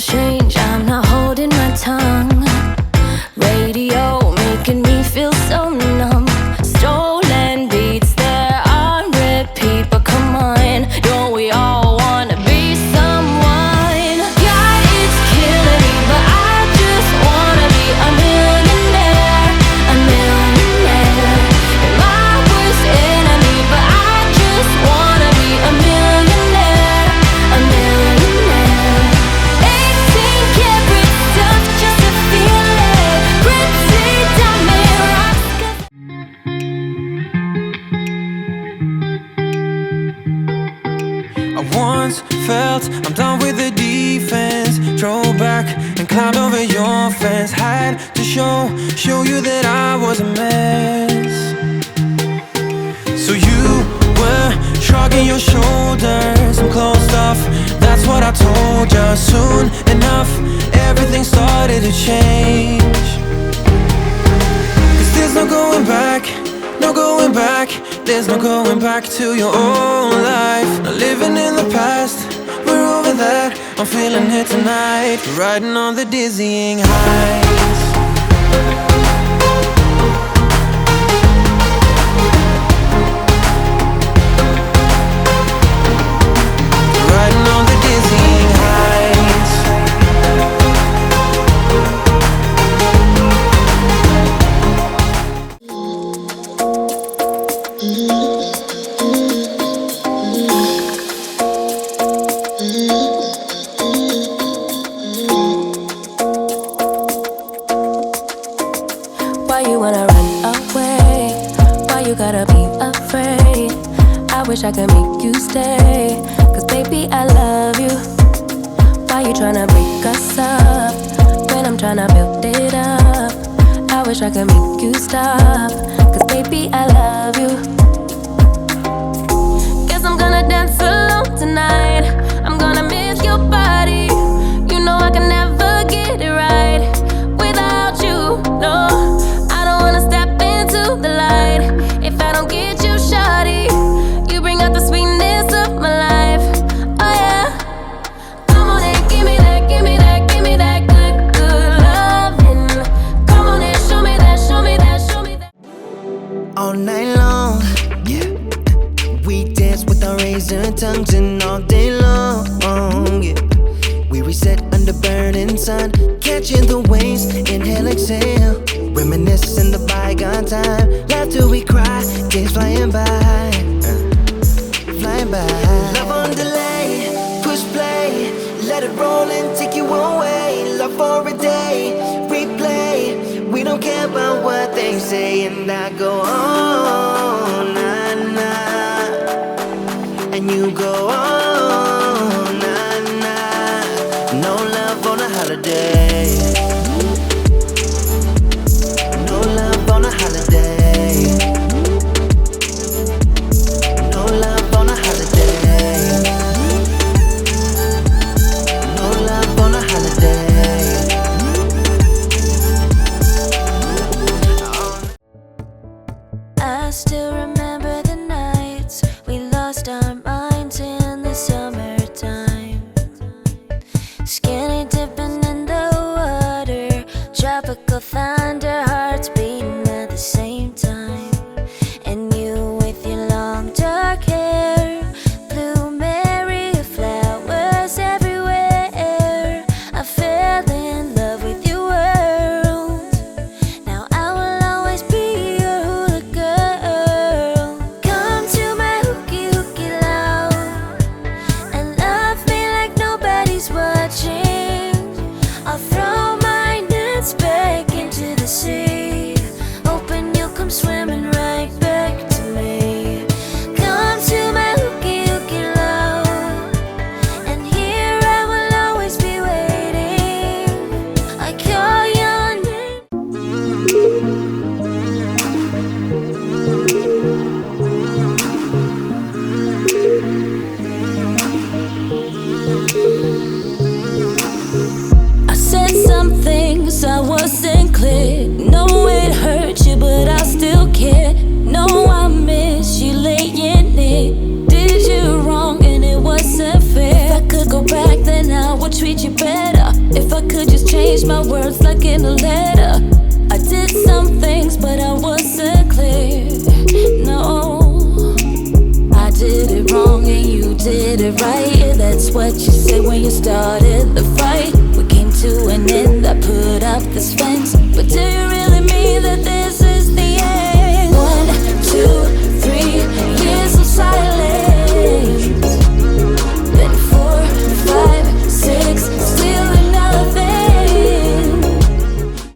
feels strange, I'm not holding my tongue. Radio making me feel so numb. Stolen beats, they're on repeat. But come on, don't we all wanna be someone? Yeah, it's killing me, but I just wanna be a millionaire. A millionaire. You're my worst enemy, but I just wanna be a millionaire. A millionaire. 18 karat stuff just to feel it. Pretty diamond rocks. I once felt I'm done with the defense. Drove back and climbed over your fence. Had to show you that I was a mess. So you were shrugging your shoulders and closed off. That's what I told you. Soon enough, everything started to change. 'Cause there's no going back, no going back. There's no going back to your old life. Not living in the past, we're over that. I'm feeling it tonight, riding on the dizzying heights. Riding on the dizzying heights. Why you wanna run away? Why you gotta be afraid? I wish I could make you stay, 'cause baby I love you. Why you tryna break us up when I'm tryna build it up? I wish I could make you stop, 'cause baby I love you. Guess I'm gonna dance alone tonight. I'm gonna miss your body. You know I can never get it right without you, no. I don't wanna step into the light if I don't get you, shawty. You bring out the sweetness of my life, oh yeah. Come on and give me that, give me that, give me that good, good loving. Come on and show me that, show me that, show me that. All night long, yeah. We dance with our razor tongues and all day long, yeah. We reset under burning sun, catching the waves, inhale, exhale. Reminiscing the bygone time, laugh till we cry, days flying by, flying by. Love on delay, push play, let it roll and take you away. Love for a day, replay. We don't care about what they say, and I go on, nah, nah. And you go on, nah, nah. No love on a holiday. No love on a holiday. No love on a holiday. No love on a holiday. I still remember the nights we lost our minds in the summertime. Skinny dipping in the water, tropical thunder, hearts beating at the same time. And you with your long dark hair, plumeria flowers everywhere. I fell in love with your world. Now I will always be your hula girl. it right. Yeah, that's what you said when you started the fight. We came to an end, I put up this fence, but do you